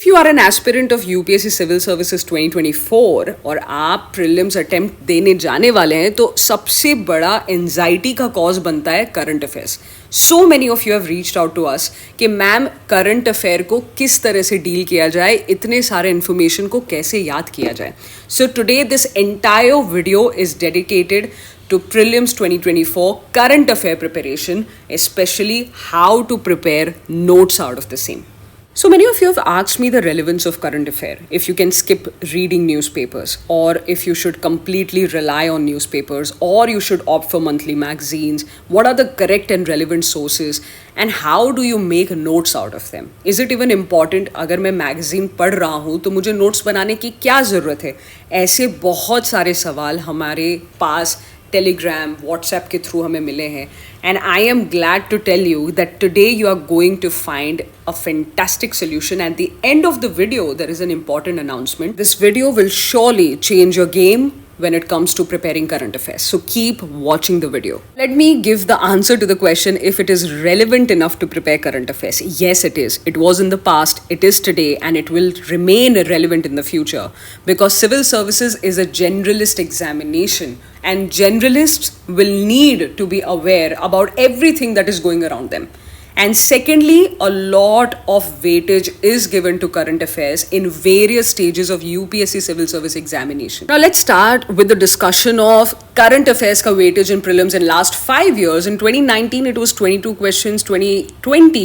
If you are an aspirant of UPSC Civil Services 2024 और आप prelims attempt देने जाने वाले हैं तो सबसे बड़ा एंजाइटी का कॉज बनता है current affairs. So many of you have reached out to us कि मैम करंट अफेयर को किस तरह से डील किया जाए, इतने सारे इन्फॉर्मेशन को कैसे याद किया जाए. So today this entire video is dedicated to prelims 2024 current affair preparation, especially how to prepare notes out of the same. So many of you have asked me the relevance of current affair, if you can skip reading newspapers, or if you should completely rely on newspapers, or you should opt for monthly magazines, what are the correct and relevant sources, and how do you make notes out of them? Is it even important? अगर मैं magazine पढ़ रहा हूँ तो मुझे notes बनाने की क्या ज़रूरत है? ऐसे बहुत सारे सवाल हमारे पास टेलीग्राम व्हाट्सएप के थ्रू हमें मिले हैं and I am glad to tell you that today you are going to find a fantastic solution. At the end of the video there is an important announcement. This video will surely change your game when it comes to preparing current affairs, so keep watching the video. Let me give the answer to the question if it is relevant enough to prepare current affairs. Yes, it is. It was in the past, it is today, and it will remain relevant in the future because civil services is a generalist examination and generalists will need to be aware about everything that is going around them. And secondly, a lot of weightage is given to current affairs in various stages of UPSC Civil Service examination. Now let's start with the discussion of current affairs ka weightage in prelims in last 5 years. In 2019 it was 22 questions, 2020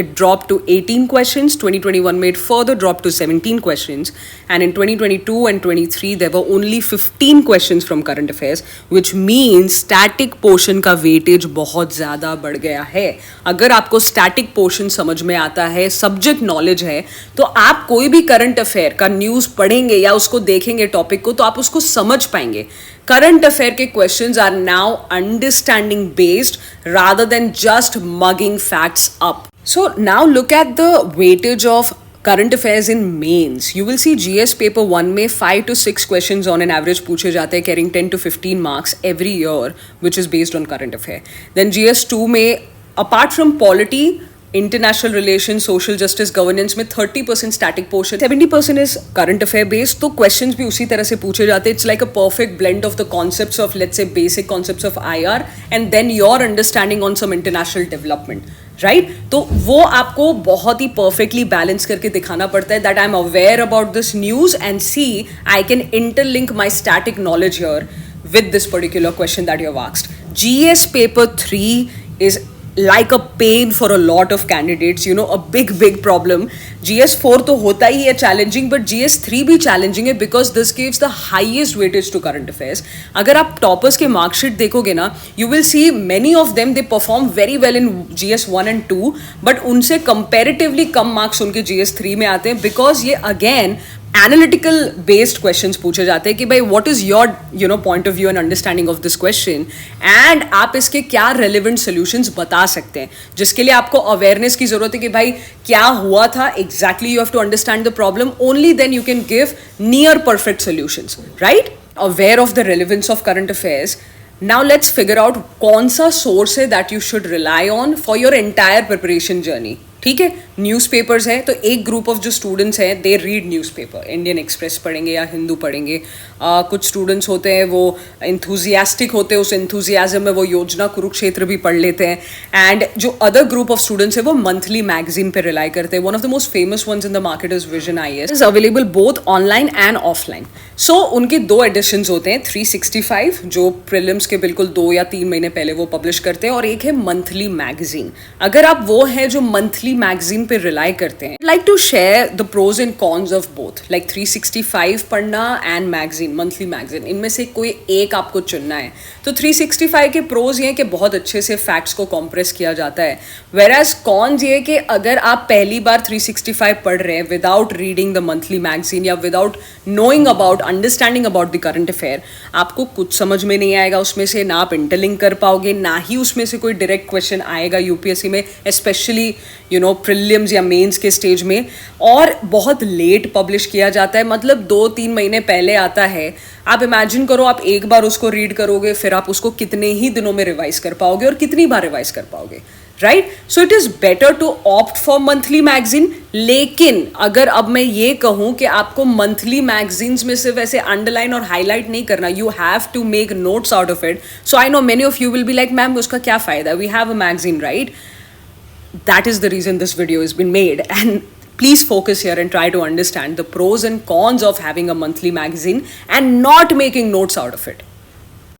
it dropped to 18 questions, 2021 made further drop to 17 questions, and in 2022 and 23 there were only 15 questions from current affairs, which means static portion का weightage बहुत ज़्यादा बढ़ गया है. अगर आपको static portion समझ में आता है, सब्जेक्ट नॉलेज है, तो आप कोई भी करंट अफेयर का न्यूज़ पढ़ेंगे या उसको देखेंगे टॉपिक को तो आप उसको समझ पाएंगे. करंट अफेयर के questions are now understanding based rather than just mugging facts up. So now look at the weightage of current affairs in mains. You will see GS paper 1 में 5 to 6 questions on an average पूछे जाते हैं carrying 10 to 15 marks every year, which is based on current affair. Then GS 2 में apart from polity, international relations, social justice, governance में 30% static portion, 70% is current affair based. तो questions भी उसी तरह से पूछे जाते हैं. It's like a perfect blend of the concepts of, let's say, basic concepts of IR and then your understanding on some international development. Right तो वो आपको बहुत ही परफेक्टली बैलेंस करके दिखाना पड़ता है that I am aware about this news and see I can interlink my static knowledge here with this particular question that you have asked. GS paper 3 is like a pain for a lot of candidates, you know, a big problem. GS 4 तो होता ही है challenging, but GS 3 भी challenging है because this gives the highest weightage to current affairs. अगर आप toppers के marksheet देखोगे ना, you will see many of them they perform very well in GS 1 and 2, but उनसे comparatively कम marks उनके GS 3 में आते हैं because ये again एनालिटिकल बेस्ड क्वेश्चंस पूछे जाते हैं कि भाई what is your point of view and understanding of this question and आप इसके क्या रेलिवेंट सॉल्यूशंस बता सकते हैं, जिसके लिए आपको अवेयरनेस की जरूरत है कि भाई क्या हुआ था exactly. You have to understand the problem, only then you can give near perfect solutions. Right, aware of the relevance of current affairs. Now let's figure out कौन सा सोर्स है that you should rely on for your entire preparation journey. ठीक है, newspapers है तो एक group of जो students हैं they read newspaper, Indian express पढ़ेंगे या हिंदू पढ़ेंगे. कुछ स्टूडेंट्स होते हैं वो इंथुजियास्टिक होते हैं, उस इंथुजियाज्म में वो योजना कुरुक्षेत्र भी पढ़ लेते हैं. एंड जो अदर ग्रुप ऑफ स्टूडेंट्स है वो मंथली मैगजीन पे रिलाई करते हैं. One of the most famous ones in the market is Vision IAS, is available both online and offline. So उनके 2 एडिशंस होते हैं, 365 जो प्रीलिम्स के बिल्कुल 2 या 3 महीने पहले वो पब्लिश करते हैं, और एक है मंथली मैगजीन. अगर आप वो है जो मंथली मैगजीन पे रिलाई करते हैं, like to share the pros and cons of both, like 365 पढ़ना एंड मैगजीन, मंथली मैगजीन, इनमें से कोई एक आपको चुनना है. तो 365 के प्रोज ये कि बहुत अच्छे से फैक्ट्स को कॉम्प्रेस किया जाता है, वेराज कॉन्स ये कि अगर आप पहली बार 365 पढ़ रहे हैं without reading the monthly magazine या without knowing about understanding about the current affair, आपको कुछ समझ में नहीं आएगा उसमें से, ना आप इंटरलिंक कर पाओगे, ना ही उसमें से कोई डायरेक्ट क्वेश्चन आएगा यूपीएससी में, स्पेशली यू नो प्रीलिम्स या मेंस के स्टेज में. और बहुत लेट पब्लिश किया जाता है, मतलब 2-3 महीने पहले आता है. आप इमेजिन करो आप एक बार उसको रीड करोगे फिर आप उसको कितने ही दिनों में रिवाइज कर पाओगे और कितनी बार रिवाइज कर पाओगे. Right. So it is better to opt for monthly magazine. लेकिन अगर अब मैं ये कहूँ कि आपको मंथली मैगजीन्स में सिर्फ ऐसे अंडरलाइन और हाईलाइट नहीं करना, you have to make notes out of it. So I know many of you will be like, ma'am उसका क्या फ़ायदा, we have a magazine, right. That is the reason this video has been made, and please focus here and try to understand the pros and cons of having a monthly magazine and not making notes out of it.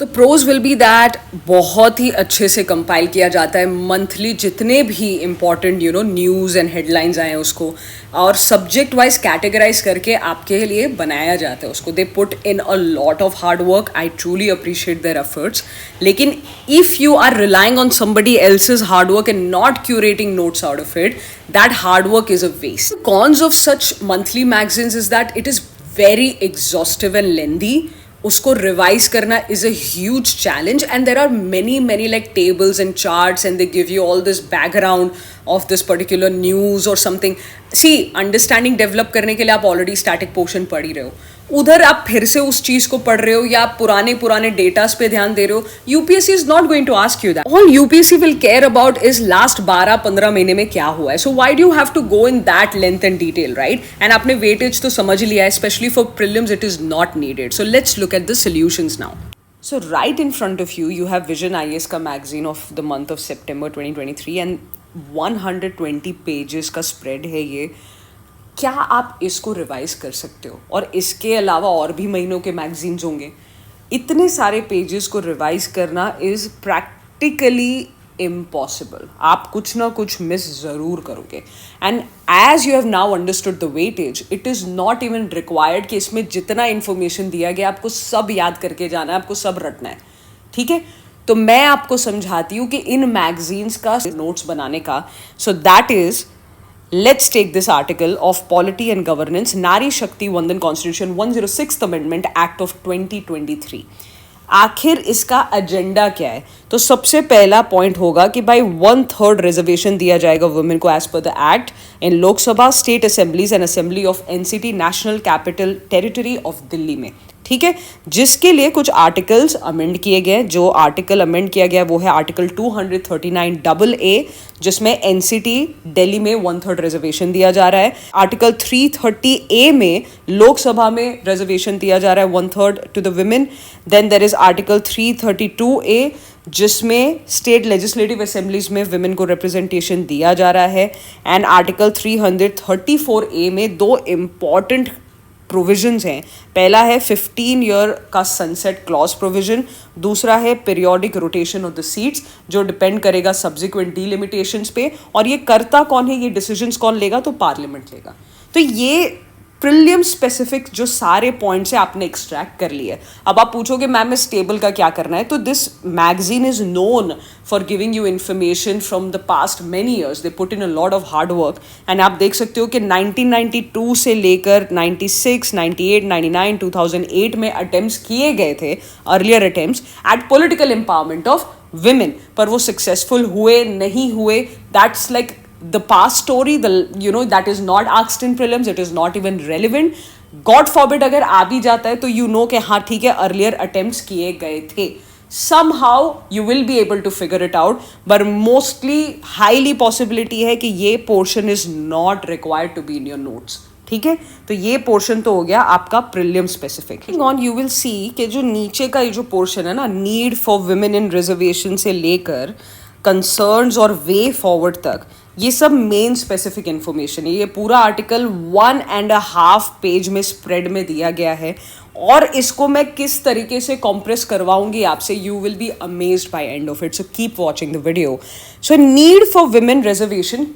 The pros will be that बहुत ही अच्छे से compile किया जाता है monthly, जितने भी important news and headlines आए उसको, और सब्जेक्ट वाइज कैटेगराइज करके आपके लिए बनाया जाता है उसको. They put in a lot of hard work. I truly appreciate their efforts. लेकिन if you are relying on somebody else's hard work and not curating notes out of it, that hard work is a waste. Cons of such monthly magazines is that it is very exhaustive and lengthy. उसको revise करना is a huge challenge, and there are many like tables and charts, and they give you all this background of this particular news or something. See, understanding develop करने के लिए आप already static portion पढ़ ही रहे हो, उधर आप फिर से उस चीज़ को पढ़ रहे हो या आप पुराने डेटास पे ध्यान दे रहे हो. UPSC is not going to ask you that. All UPSC will care about is last 12-15 महीने में क्या हुआ है. So why do have to go in that length and detail, right. And आपने वेटेज तो समझ लिया है, specially for prelims it is not needed. So let's look at the solutions now. So right in front of you, you have Vision IAS का magazine of the month of September 2023 and 120 pages का spread है ये. क्या आप इसको revise कर सकते हो? और इसके अलावा और भी महीनों के मैगजीन्स होंगे. इतने सारे पेजेस को रिवाइज करना इज़ प्रैक्टिकली इम्पॉसिबल. आप कुछ ना कुछ मिस ज़रूर करोगे. And as you have now understood the weightage, it is not even required कि इसमें जितना इन्फॉर्मेशन दिया गया आपको सब याद करके जाना है, आपको सब रटना है. ठीक है, तो मैं आपको समझाती हूँ कि इन मैगजीन्स का नोट्स बनाने का. So that is, let's take this article of Polity and Governance, Nari Shakti Vandan Constitution 106th Amendment Act of 2023. आखिर इसका एजेंडा क्या है? तो सबसे पहला पॉइंट होगा कि भाई 1/3 रिजर्वेशन दिया जाएगा वुमेन को as per the act in Lok Sabha, state assemblies and assembly of NCT, national capital territory of Delhi में. ठीक है, जिसके लिए कुछ आर्टिकल्स अमेंड किए गए. जो आर्टिकल अमेंड किया गया वो है आर्टिकल 239AA, जिसमें एनसीटी दिल्ली में 1/3 रिजर्वेशन दिया जा रहा है. आर्टिकल 330A में लोकसभा में रिजर्वेशन दिया जा रहा है 1/3 to the women. Then there is article 332A, जिसमें स्टेट लेजिस्लेटिव असेंबलीज में वुमेन को रिप्रेजेंटेशन दिया जा रहा है. एंड आर्टिकल 334A में दो इम्पॉर्टेंट प्रोविजंस हैं. पहला है 15 ईयर का सनसेट क्लॉज प्रोविजन. दूसरा है periodic rotation of the seats, जो डिपेंड करेगा सब्सिक्वेंट डीलिमिटेशंस पे. और ये करता कौन है, ये डिसीजंस कौन लेगा, तो पार्लियामेंट लेगा. तो ये प्रीलियम स्पेसिफिक जो सारे पॉइंट्स है आपने एक्सट्रैक्ट कर लिए. अब आप पूछोगे मैम इस टेबल का क्या करना है. तो this magazine is known for giving you information from the past many years. They put in a lot of hard work. And आप देख सकते हो कि 1992 से लेकर 96, 98, 99, 2008 में अटेम्प्ट्स किए गए थे, earlier attempts at political empowerment of women, पर वो सक्सेसफुल हुए नहीं हुए, that's like the past story. That is not asked in prelims. It is not even relevant. God forbid अगर आ भी जाता है तो you know कि हाँ ठीक है earlier attempts किए गए थे. Somehow you will be able to figure it out, but mostly highly possibility है कि ये portion is not required to be in your notes. ठीक है, तो ये पोर्शन तो हो गया आपका prelim specific. On you will see कि जो नीचे का ये जो पोर्शन है ना, need for women in reservation से लेकर कंसर्न्स और वे फॉरवर्ड तक, ये सब मेन स्पेसिफिक इंफॉर्मेशन है. ये पूरा आर्टिकल 1.5 पेज में स्प्रेड में दिया गया है. और इसको मैं किस तरीके से कॉम्प्रेस करवाऊंगी आपसे, you will be amazed bye end of it. So keep watching the video. So need for women reservation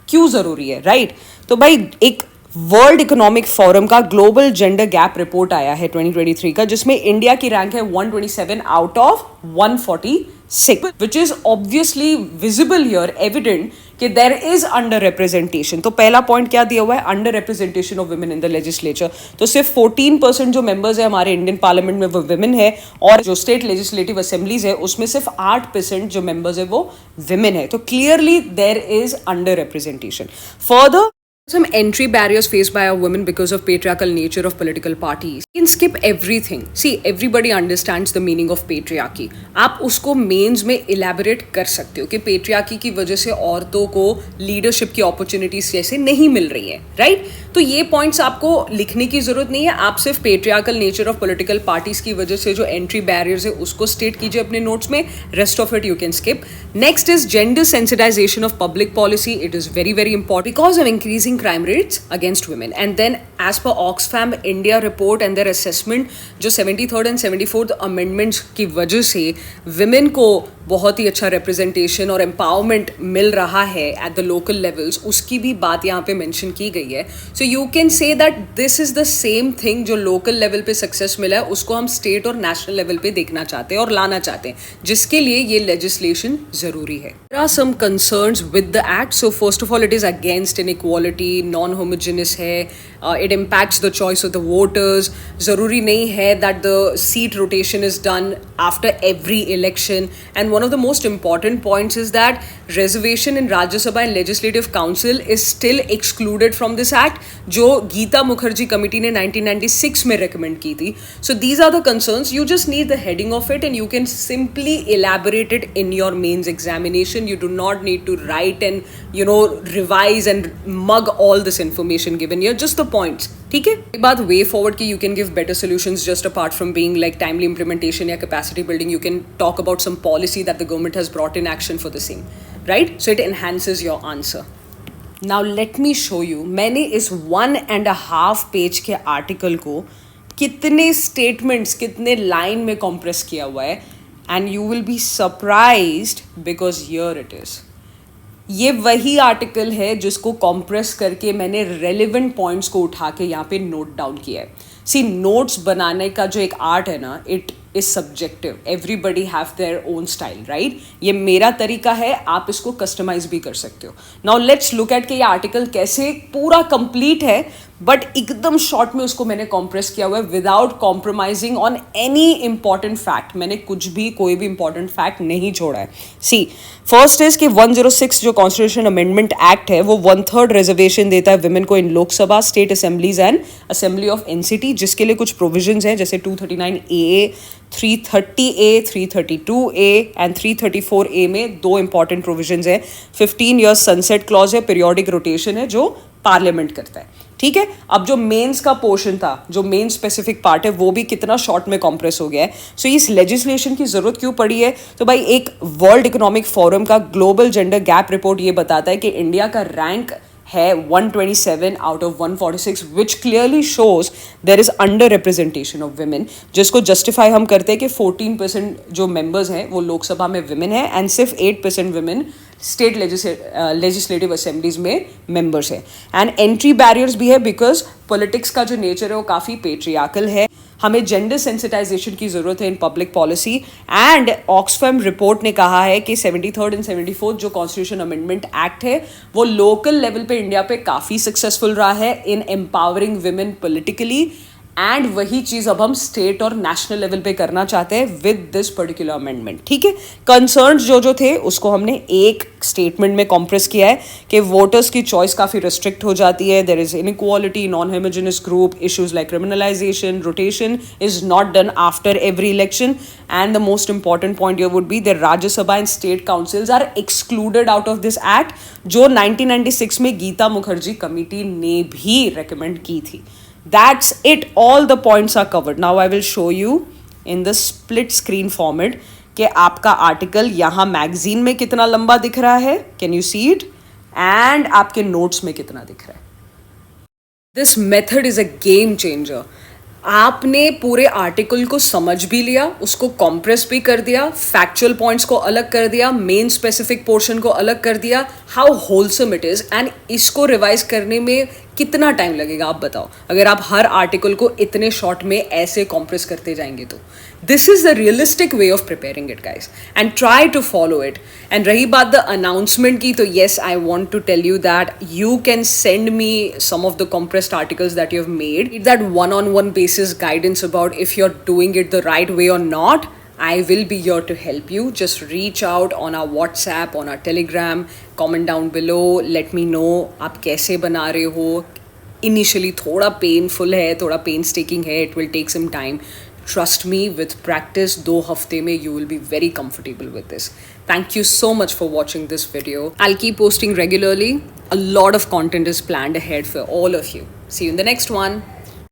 क्यों ज़रूरी है, राइट? तो भाई एक वर्ल्ड इकोनॉमिक फोरम का ग्लोबल जेंडर गैप रिपोर्ट आया है 2023 का, जिसमें इंडिया की रैंक है 127 out of 146, which is obviously visible here, evident कि देर इज अंडर रिप्रेजेंटेशन. तो पहला पॉइंट क्या दिया हुआ है, under representation of women in the legislature. तो सिर्फ 14% जो मेंबर्स है हमारे इंडियन पार्लियामेंट में वो वुमेन है, और जो स्टेट लेजिस्लेटिव असेंबलीज है उसमें सिर्फ 8% जो मेंबर्स है वो वुमेन है. तो clearly there is under representation. Further, some entry barriers faced by our women because of patriarchal nature of political parties. can skip everything. See, everybody understands the meaning of patriarchy. आप उसको mains में elaborate कर सकते हो कि patriarchy की वजह से औरतों को लीडरशिप की अपॉर्चुनिटीज जैसे नहीं मिल रही है, राइट? तो ये पॉइंट्स आपको लिखने की जरूरत नहीं है. आप सिर्फ patriarchal nature of political parties की वजह से जो एंट्री बैरियर्स है उसको स्टेट कीजिए अपने नोट्स में. Rest of it you can skip. Next is gender sensitization of public policy. It is very very important because of increasing crime rates against women. And then as per Oxfam India report and their assessment, जो 73rd and 74th amendments की वजह से women को बहुत ही अच्छा representation और empowerment मिल रहा है एट द लोकल लेवल्स, उसकी भी बात यहाँ पे मेंशन की गई है. So you can say that this is the same thing जो लोकल लेवल पे सक्सेस मिला है उसको हम स्टेट और नेशनल लेवल पे देखना चाहते हैं और लाना चाहते हैं, जिसके लिए ये लेजिस्लेशन जरूरी है. There are some concerns with the act. So first of all, it is against inequality, non-homogeneous है, it impacts the choice of the voters. जरूरी नहीं है that the seat rotation is done after every election. And one of the most important points is that reservation in Rajya Sabha and Legislative Council is still excluded from this act, जो Gita Mukherjee committee ने 1996 में recommend की थी. So these are the concerns. You just need the heading of it and you can simply elaborate it in your mains examination. You do not need to write and revise and mug all this information given here, just the points. ठीक है. बात way forward की you can give better solutions just apart from being like timely implementation या capacity building. You can talk about some policy that the government has brought in action for the same, right? So it enhances your answer. Now let me show you. मैंने इस 1.5 page के article को कितने statements, कितने line में compress किया हुआ है, and you will be surprised because here it is. ये वही आर्टिकल है जिसको कॉम्प्रेस करके मैंने रेलिवेंट पॉइंट्स को उठा के यहाँ पे नोट डाउन किया है. सी, नोट्स बनाने का जो एक आर्ट है ना, it is subjective. Everybody have their own style, right? ये मेरा तरीका है, आप इसको कस्टमाइज भी कर सकते हो. नाउ लेट्स लुक एट कि ये आर्टिकल कैसे पूरा कंप्लीट है, बट एकदम शॉर्ट में उसको मैंने कॉम्प्रेस किया हुआ है without compromising on any important fact. मैंने कोई भी इंपॉर्टेंट फैक्ट नहीं छोड़ा है. सी, फर्स्ट इज कि 106 जो कॉन्स्टिट्यूशन अमेंडमेंट एक्ट है वो 1/3 रिजर्वेशन देता है विमेन को in Lok Sabha, state assemblies and assembly of NCT, जिसके लिए कुछ प्रोविजंस हैं जैसे 239A, 330A, 332A and 334A में दो इंपॉर्टेंट प्रोविजंस हैं. 15 ईयर्स सनसेट क्लॉज है, पीरियोडिक रोटेशन है जो पार्लियामेंट करता है. ठीक है. अब जो मेंस का पोर्शन था, जो मेन स्पेसिफिक पार्ट है, वो भी कितना शॉर्ट में कॉम्प्रेस हो गया है. सो इस लेजिस्लेशन की जरूरत क्यों पड़ी है? तो भाई एक वर्ल्ड इकोनॉमिक फोरम का ग्लोबल जेंडर गैप रिपोर्ट ये बताता है कि इंडिया का रैंक है 127 out of 146, which clearly shows there is under representation of women, जिसको जस्टिफाई हम करते हैं कि 14% जो मेंबर्स हैं वो लोकसभा में विमेन है एंड सिर्फ 8% विमेन स्टेट लेजिस्लेटिव असेंबलीज में मेंबर्स हैं. एंड एंट्री बैरियर्स भी है बिकॉज पॉलिटिक्स का जो नेचर है वो काफ़ी पेट्रियार्कल है. हमें जेंडर सेंसिटाइजेशन की जरूरत है in public policy. And Oxfam report ने कहा है कि 73rd एंड 74th जो कॉन्स्टिट्यूशन अमेंडमेंट एक्ट है वो लोकल लेवल पे इंडिया पे काफ़ी सक्सेसफुल रहा है इन एम्पावरिंग विमेन पॉलिटिकली. एंड वही चीज़ अब हम स्टेट और नेशनल लेवल पे करना चाहते हैं विद दिस पर्टिकुलर अमेंडमेंट. ठीक है. कंसर्न्स जो थे उसको हमने एक स्टेटमेंट में कॉम्प्रेस किया है कि वोटर्स की चॉइस काफ़ी रिस्ट्रिक्ट हो जाती है. There is inequality, non homogeneous group, issues like criminalization, rotation is not done after every election. And the most important point ये would be the Rajya Sabha and state councils are excluded out of this act, जो 1996 में Gita Mukherjee committee ने भी recommend की थी. That's it. All the points are covered. Now I will show you in the split screen format कि आपका article यहाँ magazine में कितना लंबा दिख रहा है, can you see it, and आपके नोट्स में कितना दिख रहा है. This method is a game changer. आपने पूरे आर्टिकल को समझ भी लिया, उसको कॉम्प्रेस भी कर दिया, फैक्चुअल पॉइंट्स को अलग कर दिया, मेन स्पेसिफिक पोर्शन को अलग कर दिया. How wholesome it is. And इसको रिवाइज करने में कितना टाइम लगेगा आप बताओ, अगर आप हर आर्टिकल को इतने शॉर्ट में ऐसे कॉम्प्रेस करते जाएंगे तो. This is the realistic way of preparing it guys and try to follow it. And रही बात द अनाउंसमेंट की, तो yes I want to tell you that you can send me some of the compressed articles that you have made. It that one-on-one basis guidance about if you're doing it the right way or not. I will be here to help you. Just reach out on our WhatsApp, on our Telegram, comment down below, let me know आप कैसे बना रहे हो, initially थोड़ा painful है, थोड़ा pain taking है, it will take some time. Trust me, with practice, 2 हफ्ते में you will be very comfortable with this. Thank you so much for watching this video. I'll keep posting regularly. A lot of content is planned ahead for all of you. See you in the next one.